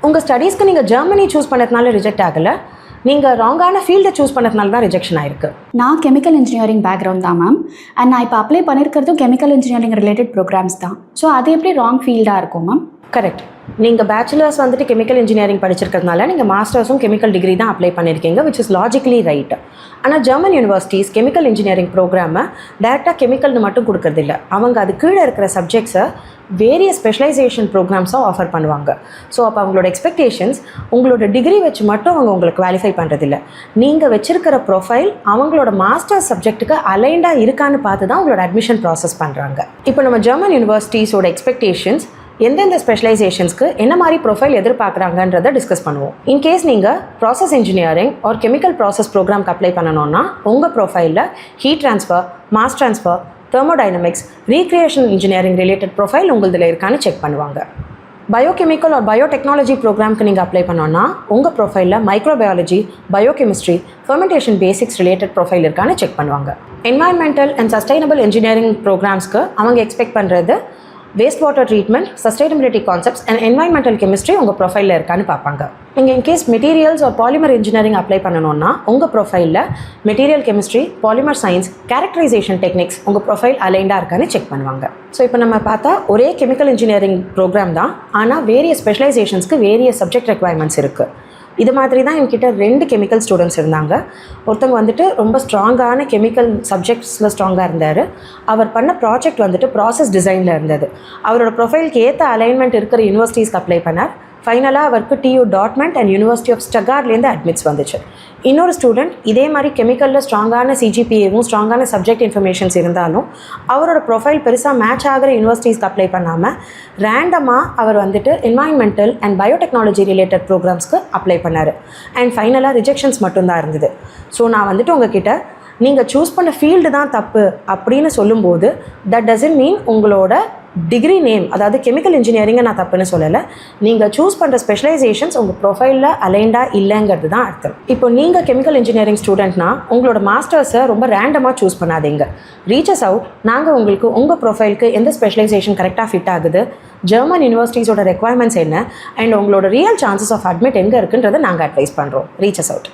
உங்கள் ஸ்டடீஸ்க்கு நீங்கள் Germany choose பண்ணதுனால ரிஜெக்ட் ஆகலை, நீங்கள் ராங்கான ஃபீல்டை சூஸ் பண்ணதுனால தான் ரிஜெக்ஷன் ஆயிருக்கு. நான் கெமிக்கல் இன்ஜினியரிங் பேக்ரவுண்ட் தான் மேம். அண்ட் நான் இப்போ அப்ளை பண்ணியிருக்கிறதும் கெமிக்கல் இன்ஜினியரிங் ரிலேட்டட் ப்ரோக்ராம்ஸ் தான். ஸோ அது எப்படி ராங் ஃபீல்டாக இருக்கும் மேம்? கரெக்ட். நீங்கள் பேச்சுலர்ஸ் வந்துட்டு கெமிக்கல் இன்ஜினியரிங் படிச்சிருக்கிறதுனால நீங்கள் மாஸ்டர்ஸும் கெமிக்கல் டிகிரி தான் அப்ளை பண்ணியிருக்கீங்க, விச் இஸ் லாஜிக்கலி ரைட். ஆனால் ஜெர்மன் யூனிவர்சிட்டிஸ் கெமிக்கல் இன்ஜினியரிங் ப்ரோக்ராமை டேரெக்டாக கெமிக்கல்னு மட்டும் கொடுக்கறதில்ல. அவங்க அது கீழே இருக்கிற சப்ஜெக்ட்ஸை வேரியஸ் ஸ்பெஷலைசேஷன் ப்ரோக்ராம்ஸாக ஆஃபர் பண்ணுவாங்க. ஸோ அப்போ அவங்களோட எக்ஸ்பெக்டேஷன்ஸ் உங்களோட டிகிரி வச்சு மட்டும் அவங்க உங்களுக்கு குவாலிஃபை பண்ணுறதில்ல. நீங்கள் வச்சிருக்கிற ப்ரொஃபைல் அவங்களோட மாஸ்டர்ஸ் சப்ஜெக்ட்டுக்கு அலைண்டாக இருக்கான்னு பார்த்து தான் உங்களோட அட்மிஷன் ப்ராசஸ் பண்ணுறாங்க. இப்போ நம்ம ஜெர்மன் யூனிவர்சிட்டிஸோட எக்ஸ்பெக்டேஷன்ஸ் எந்தெந்த ஸ்பெஷலைசேஷன்ஸ்க்கு என்ன மாதிரி ப்ரொஃபைல் எதிர்பார்க்குறாங்கன்றதை டிஸ்கஸ் பண்ணுவோம். இன்கேஸ் நீங்கள் process engineering or chemical process ப்ரோக்ராம்க்கு அப்ளை பண்ணணும்னா உங்கள் ப்ரொஃபைலில் heat transfer, mass transfer, thermodynamics, reaction engineering related profile உங்களதில் இருக்கான்னு செக் பண்ணுவாங்க. பயோகெமிக்கல் ஆர் பயோடெக்னாலஜி ப்ரோக்ராம்க்கு நீங்கள் அப்ளை பண்ணோன்னா உங்கள் ப்ரொஃபைலில் microbiology, biochemistry, fermentation basics related profile இருக்கான்னு செக் பண்ணுவாங்க. என்வாயன்மெண்டல் அண்ட் சஸ்டைனபிள் இன்ஜினியரிங் ப்ரோக்ராம்ஸ்க்கு அவங்க எக்ஸ்பெக்ட் பண்ணுறது waste water treatment, sustainability concepts and environmental chemistry உங்கள் ப்ரொஃபைலில் இருக்கான்னு பார்ப்பாங்க. நீங்கள் in case materials or polymer engineering apply பண்ணணும்னா உங்கள் ப்ரொஃபைலில் material chemistry, polymer science, characterisation techniques உங்கள் ப்ரொஃபைல் அலைண்டாக இருக்கான்னு செக் பண்ணுவாங்க. ஸோ இப்போ நம்ம பார்த்தா ஒரே கெமிக்கல் இன்ஜினியரிங் ப்ரோக்ராம் தான், ஆனால் வேரியஸ் ஸ்பெஷலைசேஷன்ஸ்க்கு வேரியஸ் சப்ஜெக்ட் ரெக்வயர்மெண்ட்ஸ் இருக்குது. இது மாதிரி தான் என்கிட்ட 2 கெமிக்கல் ஸ்டூடெண்ட்ஸ் இருந்தாங்க. ஒருத்தவங்க வந்துட்டு ரொம்ப ஸ்ட்ராங்கான கெமிக்கல் சப்ஜெக்ட்ஸில் ஸ்ட்ராங்காக இருந்தார். அவர் பண்ண ப்ராஜெக்ட் வந்துட்டு ப்ராசஸ் டிசைனில் இருந்தது. அவரோட ப்ரொஃபைலுக்கு ஏற்ற அலைன்மெண்ட் இருக்கிற யூனிவர்சிட்டிஸ்க்கு அப்ளை பண்ணார். ஃபைனலாக அவருக்கு TU Dortmund and university of ஸ்டட்கார்ட்லேருந்து அட்மிட்ஸ் வந்துச்சு. இன்னொரு ஸ்டூடெண்ட் இதே மாதிரி கெமிக்கலில் ஸ்ட்ராங்கான CGPAவும் ஸ்ட்ராங்கான சப்ஜெக்ட் இன்ஃபர்மேஷன்ஸ் இருந்தாலும் அவரோட ப்ரொஃபைல் பெருசாக மேட்ச் ஆகிற யூனிவர்சிட்டிஸ்க்கு அப்ளை பண்ணாமல் ரேண்டமாக அவர் வந்துட்டு என்வாயன்மெண்டல் அண்ட் பயோடெக்னாலஜி ரிலேட்டட் ப்ரோக்ராம்ஸ்க்கு அப்ளை பண்ணார். அண்ட் ஃபைனலாக ரிஜெக்ஷன்ஸ் மட்டும்தான் இருந்தது. ஸோ நான் வந்துட்டு உங்ககிட்ட நீங்கள் சூஸ் பண்ண ஃபீல்டு தான் தப்பு அப்படின்னு சொல்லும்போது தட் டசன்ட் மீன் உங்களோட டிகிரி நேம், அதாவது கெமிக்கல் இன்ஜினியரிங்கை நான் தப்புன்னு சொல்லலை. நீங்கள் சூஸ் பண்ணுற ஸ்பெஷலைசேஷன்ஸ் உங்கள் ப்ரொஃபைலில் அலைண்டாக இல்லைங்கிறது தான் அர்த்தம். இப்போ நீங்கள் கெமிக்கல் இன்ஜினியரிங் ஸ்டூடெண்ட்னா உங்களோட மாஸ்டர்ஸை ரொம்ப ரேண்டமாக சூஸ் பண்ணாதீங்க. Reaches out. நாங்கள் உங்களுக்கு உங்கள் ப்ரொஃபைலுக்கு எந்த ஸ்பெஷலைசேஷன் கரெக்டாக ஃபிட் ஆகுது, ஜெர்மன் யூனிவர்சிட்டிஸோட ரெக்வயர்மெண்ட்ஸ் என்ன, அண்ட் உங்களோட ரியல் சான்சஸ் ஆஃப் அட்மிட் எங்கே இருக்குன்றதை நாங்கள் அட்வைஸ் பண்ணுறோம். Reaches out.